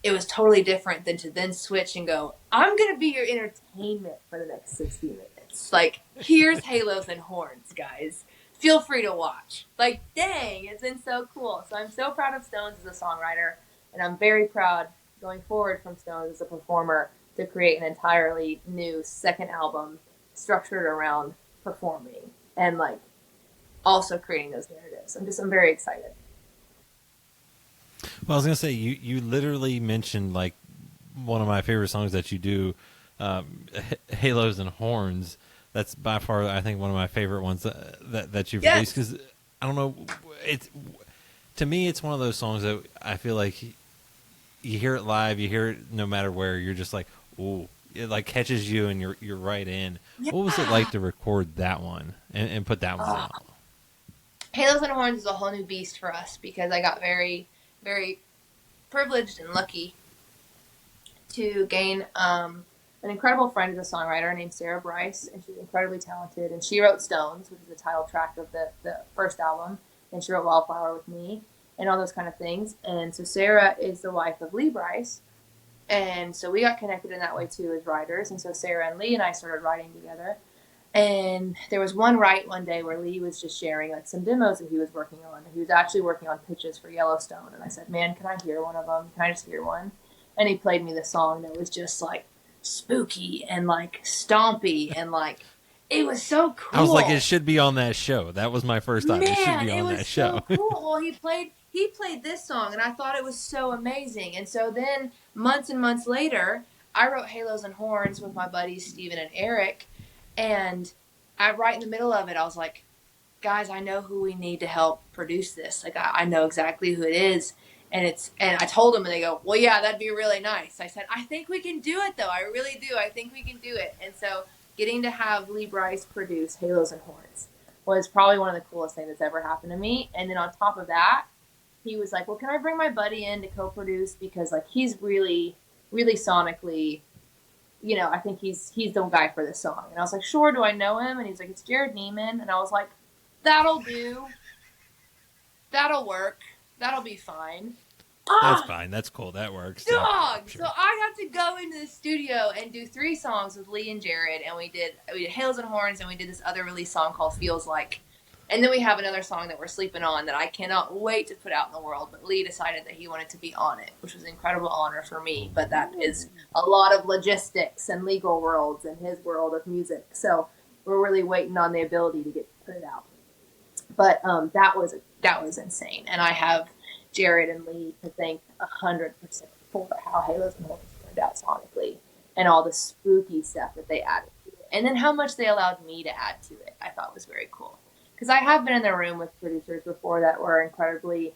It was totally different than to then switch and go, I'm going to be your entertainment for the next 60 minutes. Like, here's Halos and Horns, guys. Feel free to watch. Like, dang, it's been so cool. So I'm so proud of Stones as a songwriter, and I'm very proud going forward from Stones as a performer to create an entirely new second album structured around performing and like also creating those narratives. I'm very excited. Well, I was gonna say you literally mentioned like one of my favorite songs that you do, Halos and Horns. That's by far I think one of my favorite ones that you've released, because I don't know, to me it's one of those songs that I feel like you hear it live, you hear it no matter where, you're just like, ooh, it like catches you and you're right in. Yeah. What was it like to record that one and put that one out? Halos and Horns is a whole new beast for us because I got very, very privileged and lucky to gain an incredible friend as a songwriter named Sarah Bryce, and she's incredibly talented, and she wrote Stones, which is the title track of the first album, and she wrote Wildflower with me and all those kind of things. And so Sarah is the wife of Lee Bryce, and so we got connected in that way too as writers. And so Sarah and Lee and I started writing together, and there was one day where Lee was just sharing like some demos that he was working on. He was actually working on pitches for Yellowstone, and I said, man, can I hear one of them? Can I just hear one? And he played me the song that was just like spooky and like stompy and like, it was so cool. I was like, it should be on that show. That was my first thought. Man, it should be on that show. So cool. Well, he played this song, and I thought it was so amazing. And so then months and months later, I wrote Halos and Horns with my buddies Steven and Eric, and right in the middle of it, I was like, guys, I know who we need to help produce this. Like, I know exactly who it is. And I told them, and they go, well, yeah, that'd be really nice. I said, I think we can do it, though. I really do. I think we can do it. And so getting to have Lee Bryce produce Halos and Horns was probably one of the coolest things that's ever happened to me. And then on top of that, he was like, well, can I bring my buddy in to co-produce? Because like he's really, really sonically, I think he's the guy for this song. And I was like, sure, do I know him? And he's like, it's Jared Neiman. And I was like, that'll do. That'll work. That'll be fine. That's fine. That's cool. That works. Dog. Sure. So I got to go into the studio and do 3 songs with Lee and Jared, and we did Halos and Horns, and we did this other release song called Feels Like. And then we have another song that we're sleeping on that I cannot wait to put out in the world. But Lee decided that he wanted to be on it, which was an incredible honor for me. But that is a lot of logistics and legal worlds in his world of music. So we're really waiting on the ability to get to put it out. But that was insane. And I have Jared and Lee to thank 100% for how Halos and Horns turned out sonically and all the spooky stuff that they added to it. And then how much they allowed me to add to it, I thought was very cool. Because I have been in the room with producers before that were incredibly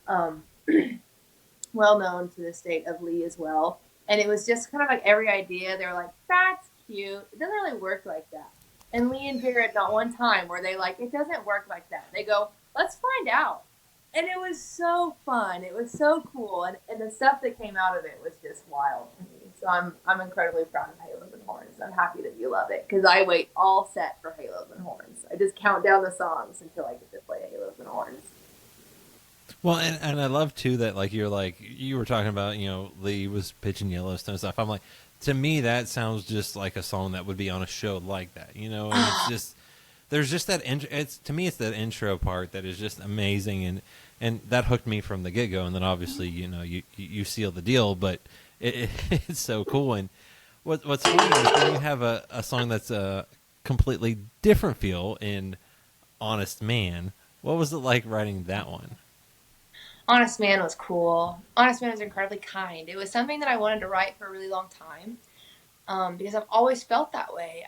well known to the state of Lee as well. And it was just kind of like every idea, they were like, that's cute. It doesn't really work like that. And Lee and Jared, not one time were they like, it doesn't work like that. They go, let's find out. And it was so fun. It was so cool. And the stuff that came out of it was just wild to me. So I'm incredibly proud of Halos and Horns. I'm happy that you love it because I wait all set for Halos and Horns. I just count down the songs until I get to play Halos and Horns. Well, and I love too that like you were talking about, Lee was pitching Yellowstone stuff. I'm like, to me that sounds just like a song that would be on a show like that, and it's just there's just that it's to me it's that intro part that is just amazing, and that hooked me from the get go. And then obviously you seal the deal, but it's so cool. And what's funny is when you have a song that's a completely different feel in Honest Man. What was it like writing that one? Honest Man was cool. Honest Man was incredibly kind. It was something that I wanted to write for a really long time, because I've always felt that way.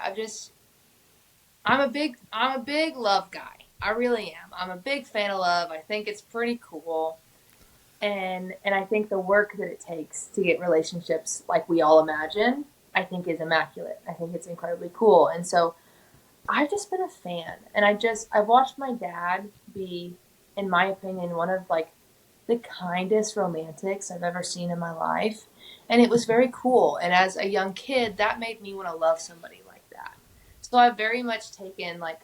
I'm a big love guy. I really am. I'm a big fan of love. I think it's pretty cool. And I think the work that it takes to get relationships like we all imagine, I think is immaculate. I think it's incredibly cool. And so I've just been a fan. And I've watched my dad be, in my opinion, one of like the kindest romantics I've ever seen in my life. And it was very cool. And as a young kid, that made me want to love somebody like that. So I've very much taken like,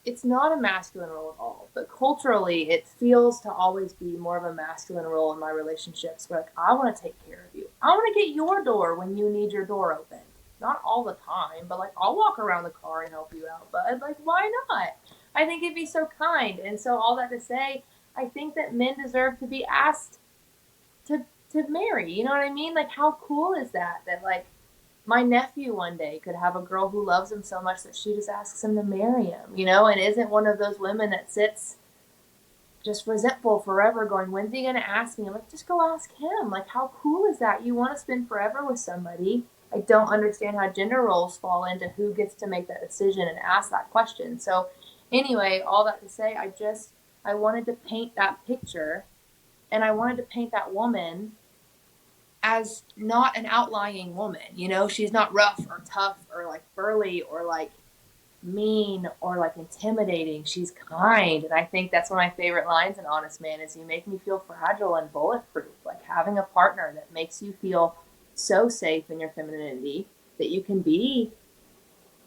it's not a masculine role at all, but culturally it feels to always be more of a masculine role in my relationships. Where like, I want to take care of you. I want to get your door when you need your door opened. Not all the time, but like I'll walk around the car and help you out. But like, why not? I think it'd be so kind. And so all that to say, I think that men deserve to be asked to to marry. You know what I mean? Like, how cool is that? That like my nephew one day could have a girl who loves him so much that she just asks him to marry him, and isn't one of those women that sits just resentful forever going, when's he going to ask me? I'm like, just go ask him. Like, how cool is that? You want to spend forever with somebody. I don't understand how gender roles fall into who gets to make that decision and ask that question. So anyway, all that to say, I wanted to paint that picture, and I wanted to paint that woman as not an outlying woman. She's not rough or tough or like burly or like mean or like intimidating. She's kind. And I think that's one of my favorite lines in Honest Man is, you make me feel fragile and bulletproof. Like having a partner that makes you feel so safe in your femininity that you can be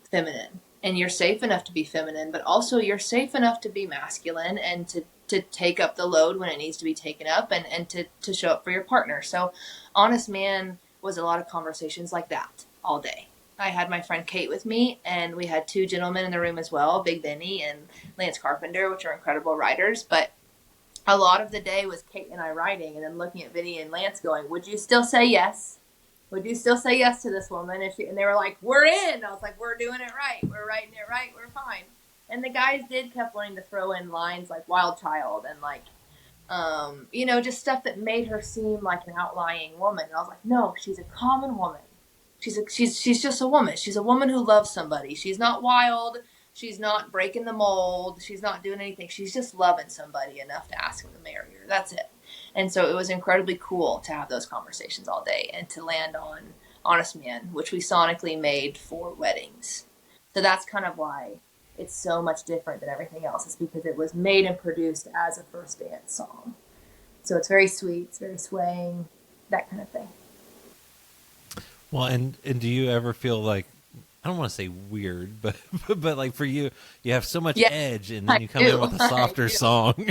feminine, and you're safe enough to be feminine, but also you're safe enough to be masculine and to take up the load when it needs to be taken up, and to show up for your partner. So Honest Man was a lot of conversations like that all day. I had my friend Kate with me, and we had two gentlemen in the room as well, Big Benny and Lance Carpenter, which are incredible writers. But a lot of the day was Kate and I writing, and then looking at Benny and Lance going, would you still say yes? Would you still say yes to this woman? And they were like, we're in. I was like, we're doing it right. We're writing it right. We're fine. And the guys kept wanting to throw in lines like wild child and like, just stuff that made her seem like an outlying woman. And I was like, no, she's a common woman. She's just a woman. She's a woman who loves somebody. She's not wild. She's not breaking the mold. She's not doing anything. She's just loving somebody enough to ask him to marry her. That's it. And so it was incredibly cool to have those conversations all day and to land on Honest Man, which we sonically made for weddings. So that's kind of why it's so much different than everything else, is because it was made and produced as a first dance song. So it's very sweet, it's very swaying, that kind of thing. Well, and do you ever feel like, I don't want to say weird, but but like for you, you have so much edge, and then you come in with a softer song.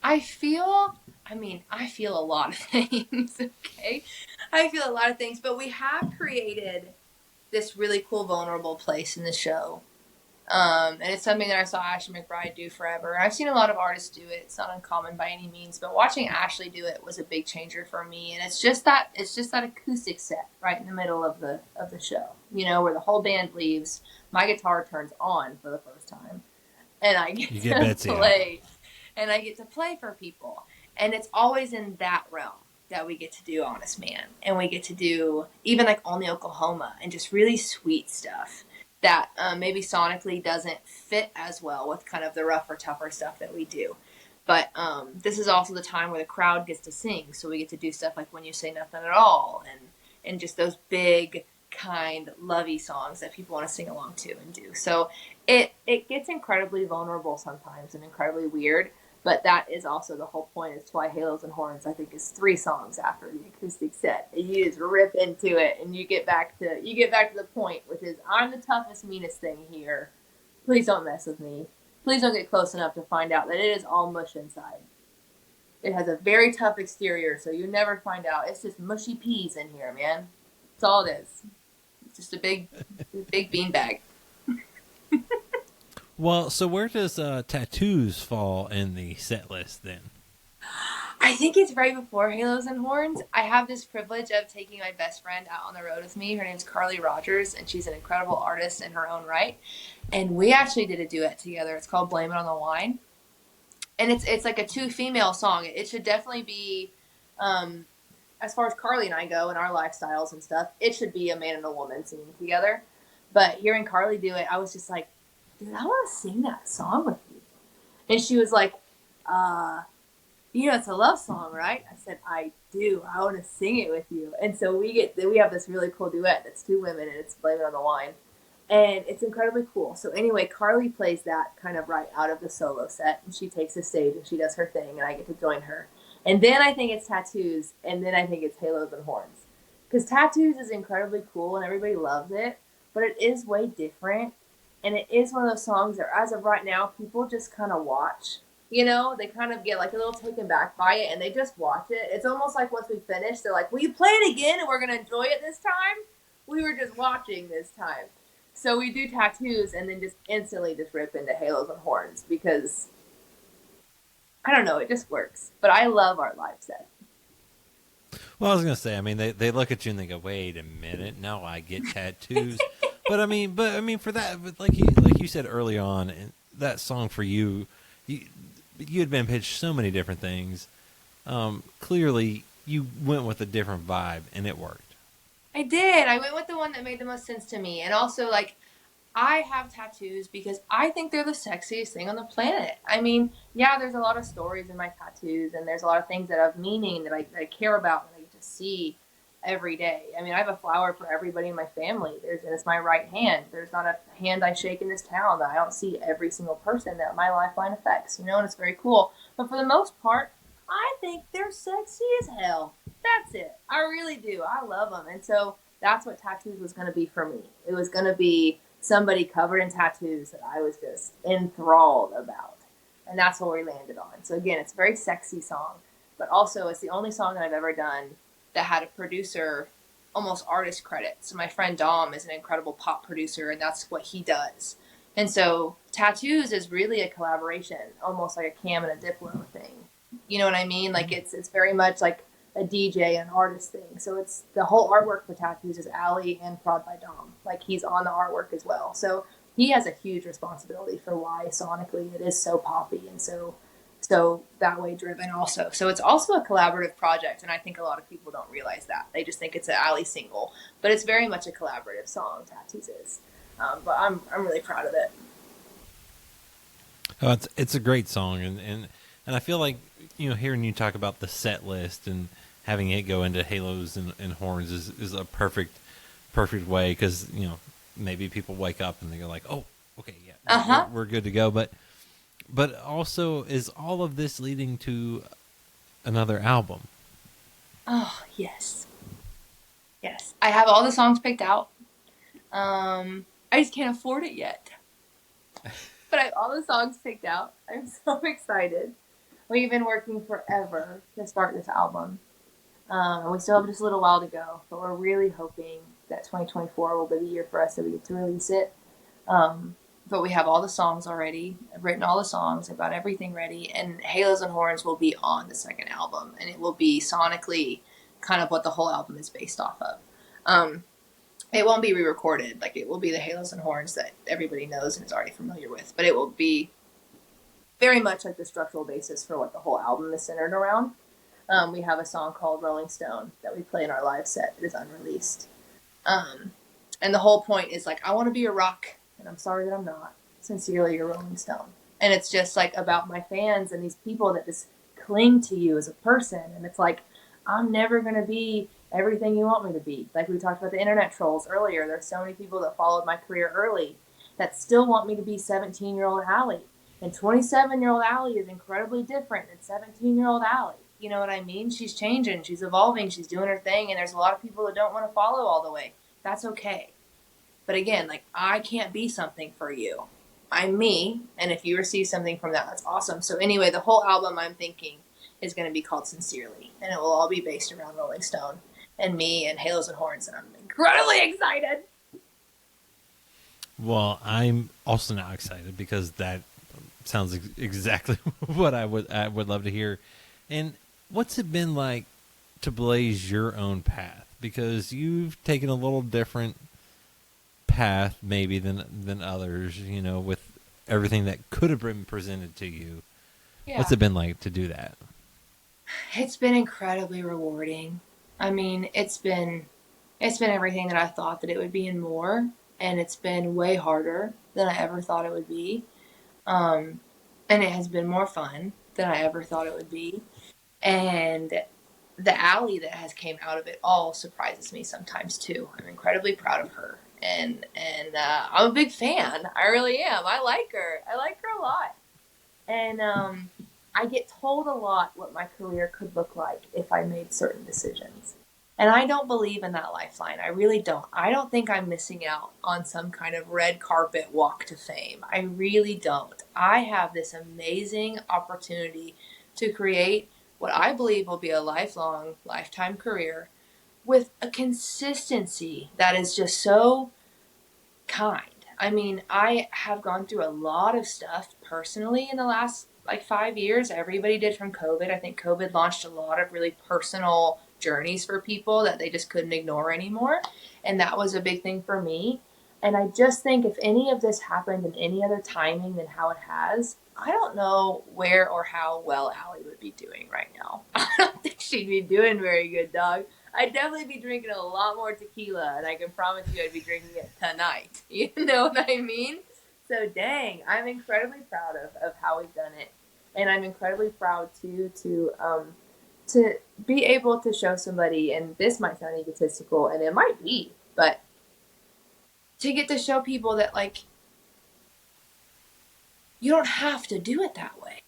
I feel a lot of things, okay? I feel a lot of things, but we have created this really cool, vulnerable place in the show. And it's something that I saw Ashley McBryde do forever. And I've seen a lot of artists do it. It's not uncommon by any means, but watching Ashley do it was a big changer for me. And it's just that acoustic set right in the middle of the show, where the whole band leaves. My guitar turns on for the first time, and I get to play. And I get to play for people. And it's always in that realm that we get to do Honest Man. And we get to do even like Only Oklahoma and just really sweet stuff that maybe sonically doesn't fit as well with kind of the rougher, tougher stuff that we do. But this is also the time where the crowd gets to sing. So we get to do stuff like When You Say Nothing at All and just those big, kind, lovey songs that people want to sing along to and do. So it gets incredibly vulnerable sometimes and incredibly weird. But that is also the whole point. It's why Halos and Horns, I think, is 3 songs after the acoustic set. And you just rip into it, and you get back to the point, which is, I'm the toughest, meanest thing here. Please don't mess with me. Please don't get close enough to find out that it is all mush inside. It has a very tough exterior, so you never find out. It's just mushy peas in here, man. That's all it is. Just a big beanbag. Well, so where does Tattoos fall in the set list then? I think it's right before Halos and Horns. I have this privilege of taking my best friend out on the road with me. Her name's Carly Rogers, and she's an incredible artist in her own right. And we actually did a duet together. It's called Blame It on the Wine. And it's like a two female song. It should definitely be, as far as Carly and I go and our lifestyles and stuff, it should be a man and a woman singing together. But hearing Carly do it, I was just like, dude, I want to sing that song with you. And she was like, it's a love song, right? I said, I do. I want to sing it with you. And so we have this really cool duet that's two women, and it's Blame It on the Wine. And it's incredibly cool. So anyway, Carly plays that kind of right out of the solo set, and she takes the stage and she does her thing, and I get to join her. And then I think it's Tattoos, and then I think it's Halos and Horns. Because Tattoos is incredibly cool, and everybody loves it, but it is way different. And it is one of those songs that, as of right now, people just kind of watch. They kind of get like a little taken back by it, and they just watch it. It's almost like once we finish, they're like, will you play it again, and we're going to enjoy it this time? We were just watching this time. So we do Tattoos, and then just instantly just rip into Halos and Horns, because, I don't know, it just works. But I love our live set. Well, I was going to say, I mean, they look at you and they go, wait a minute, now I get tattoos. But I mean, for that, but like you said early on, and that song for you had been pitched so many different things. Clearly, you went with a different vibe, and it worked. I did. I went with the one that made the most sense to me. And also, like, I have tattoos because I think they're the sexiest thing on the planet. I mean, yeah, there's a lot of stories in my tattoos, and there's a lot of things that have meaning that I care about and I get to see every day. I mean, I have a flower for everybody in my family. And it's my right hand. There's not a hand I shake in this town that I don't see every single person that my lifeline affects, and it's very cool. But for the most part, I think they're sexy as hell. That's it. I really do. I love them. And so that's what Tattoos was going to be for me. It was going to be somebody covered in tattoos that I was just enthralled about. And that's what we landed on. So again, it's a very sexy song, but also it's the only song that I've ever done that had a producer, almost artist credit. So my friend Dom is an incredible pop producer, and that's what he does. And so Tattoos is really a collaboration, almost like a Cam and a Diplo thing. You know what I mean? Like it's very much like a DJ and artist thing. So it's the whole artwork for Tattoos is Allie and prod by Dom. Like he's on the artwork as well. So he has a huge responsibility for why sonically it is so poppy and so that way driven also. So it's also a collaborative project, and I think a lot of people don't realize that. They just think it's an Allie single, but it's very much a collaborative song. Tattoos is. But I'm really proud of it. Oh, it's a great song, and I feel like hearing you talk about the set list and having it go into Halos and Horns is a perfect way, because maybe people wake up and they go like, oh, okay, yeah, we're good to go. But also, is all of this leading to another album? Oh, yes. Yes. I have all the songs picked out. I just can't afford it yet. But I have all the songs picked out. I'm so excited. We've been working forever to start this album. And we still have just a little while to go. But we're really hoping that 2024 will be the year for us that we get to release it. But we have all the songs already. I've written all the songs. I've got everything ready. And Halos and Horns will be on the second album. And it will be sonically kind of what the whole album is based off of. It won't be re-recorded. Like, it will be the Halos and Horns that everybody knows and is already familiar with. But it will be very much like the structural basis for what the whole album is centered around. We have a song called Rolling Stone that we play in our live set that is unreleased. And the whole point is, like, I want to be a rock, and I'm sorry that I'm not. Sincerely, a Rolling Stone. And it's just, like, about my fans and these people that just cling to you as a person. And it's like, I'm never going to be everything you want me to be. Like we talked about the internet trolls earlier. There's so many people that followed my career early that still want me to be 17-year-old Allie. And 27-year-old Allie is incredibly different than 17-year-old Allie. You know what I mean? She's changing. She's evolving. She's doing her thing. And there's a lot of people that don't want to follow all the way. That's okay. But again, like, I can't be something for you. I'm me. And if you receive something from that, that's awesome. So anyway, the whole album, I'm thinking, is going to be called Sincerely. And it will all be based around Rolling Stone and me and Halos and Horns. And I'm incredibly excited. Well, I'm also now excited because that sounds exactly what I would love to hear. And what's it been like to blaze your own path? Because you've taken a little different path maybe than others, with everything that could have been presented to you. What's Yeah. it been like to do that? It's been incredibly rewarding. I mean, it's been everything that I thought that it would be and more, and it's been way harder than I ever thought it would be. Um, and it has been more fun than I ever thought it would be. And the Allie that has came out of it all surprises me sometimes too. I'm incredibly proud of her, and I'm a big fan. I really am. I like her. I like her a lot. And I get told a lot what my career could look like if I made certain decisions. And I don't believe in that lifeline. I really don't. I don't think I'm missing out on some kind of red carpet walk to fame. I really don't. I have this amazing opportunity to create what I believe will be a lifelong, lifetime career with a consistency that is just so kind. I mean, I have gone through a lot of stuff personally in the last like 5 years. Everybody did from COVID. I think COVID launched a lot of really personal journeys for people that they just couldn't ignore anymore. And that was a big thing for me. And I just think if any of this happened in any other timing than how it has, I don't know where or how well Allie would be doing right now. I don't think she'd be doing very good, dog. I'd definitely be drinking a lot more tequila, and I can promise you I'd be drinking it tonight. You know what I mean? So, dang, I'm incredibly proud of how we've done it, and I'm incredibly proud too to be able to show somebody. And this might sound egotistical, and it might be, but to get to show people that like you don't have to do it that way.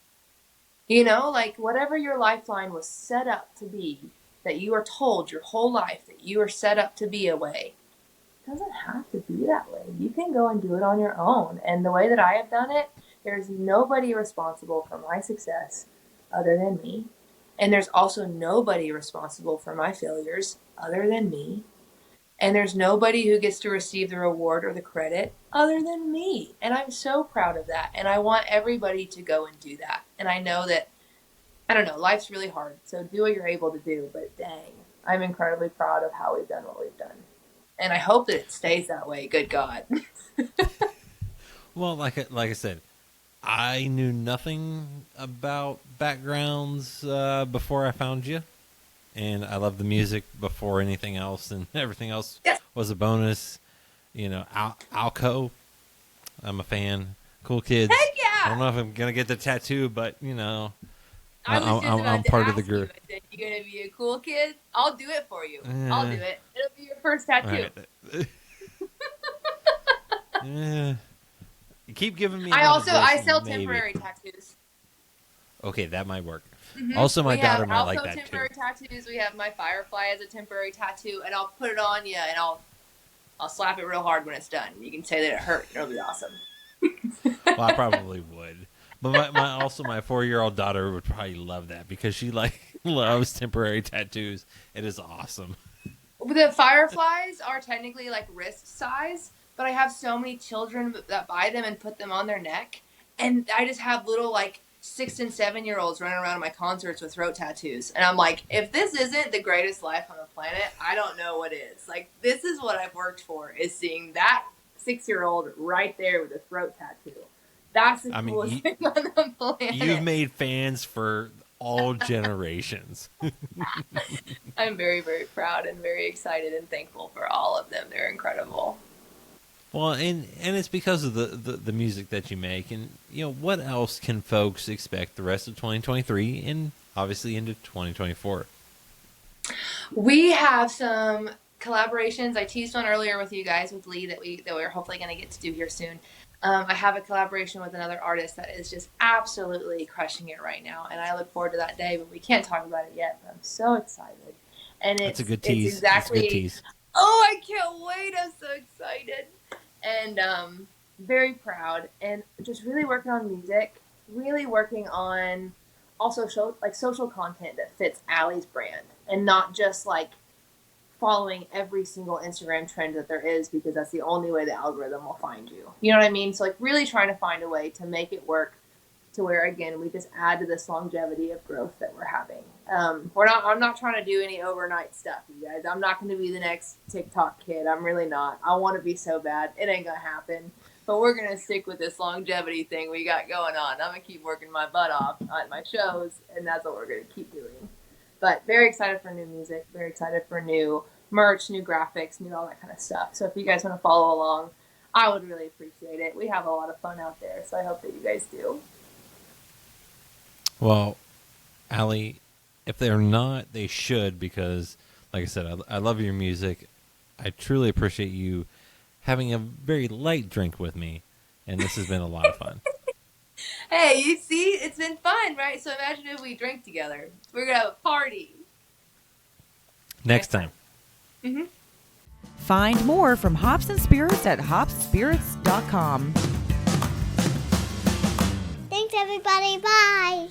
You know, like whatever your lifeline was set up to be, that you are told your whole life that you are set up to be a way, it doesn't have to be that way. You can go and do it on your own. And the way that I have done it, there's nobody responsible for my success other than me. And there's also nobody responsible for my failures other than me. And there's nobody who gets to receive the reward or the credit other than me. And I'm so proud of that. And I want everybody to go and do that. And I know that, I don't know, life's really hard. So do what you're able to do. But dang, I'm incredibly proud of how we've done what we've done. And I hope that it stays that way. Good God. Well, like I said, I knew nothing about backgrounds before I found you, and I love the music before anything else, and everything else Yes. was a bonus. Alco, I'm a fan. Cool kids. Heck I don't yeah. know if I'm gonna get the tattoo, but I was just I'm about to part of the ask you. group. I said, you going to be a cool kid? I'll do it for you. I'll do Eh, it. It'll be your first all tattoo. right. Eh, you keep giving me I motivation, sell maybe. temporary tattoos. Okay, that might work. Mm-hmm. Also, my We have daughter might like Alco that too. temporary tattoos. We have my firefly as a temporary tattoo, and I'll put it on you, and I'll slap it real hard when it's done. You can say that it hurt. It'll be awesome. Well, I probably would. But my 4-year-old daughter would probably love that because she loves temporary tattoos. It is awesome. The fireflies are technically like wrist size, but I have so many children that buy them and put them on their neck, and I just have little like 6 and 7 year olds running around at my concerts with throat tattoos, and I'm like, if this isn't the greatest life on the planet, I don't know what is. Like, this is what I've worked for: is seeing that 6-year-old right there with a throat tattoo. That's the I mean, coolest thing on the planet. you've made fans for all generations. I'm very, very proud and very excited and thankful for all of them. They're incredible. Well, and it's because of the music that you make, and what else can folks expect the rest of 2023 and obviously into 2024? We have some collaborations. I teased one earlier with you guys with Lee that we're hopefully going to get to do here soon. I have a collaboration with another artist that is just absolutely crushing it right now, and I look forward to that day. But we can't talk about it yet. But I'm so excited, and That's a good tease. It's exactly. That's a good tease. Oh, I can't wait! I'm so excited, and very proud, and just really working on music, really working on also social content that fits Allie's brand, and not just like following every single Instagram trend that there is, because that's the only way the algorithm will find you. You know what I mean? So like really trying to find a way to make it work to where, again, we just add to this longevity of growth that we're having. I'm not trying to do any overnight stuff, you guys. I'm not going to be the next TikTok kid. I'm really not. I want to be so bad. It ain't going to happen. But we're going to stick with this longevity thing we got going on. I'm going to keep working my butt off at my shows, and that's what we're going to keep doing. But very excited for new music. Very excited for new merch, new graphics, new all that kind of stuff. So if you guys want to follow along, I would really appreciate it. We have a lot of fun out there, so I hope that you guys do. Well, Allie, if they're not, they should, because, like I said, I love your music. I truly appreciate you having a very light drink with me, and this has been a lot of fun. Hey, you see, it's been fun, right? So imagine if we drink together. We're going to have a party. Next time. Mm-hmm. Find more from Hops and Spirits at hopspirits.com. Thanks, everybody. Bye.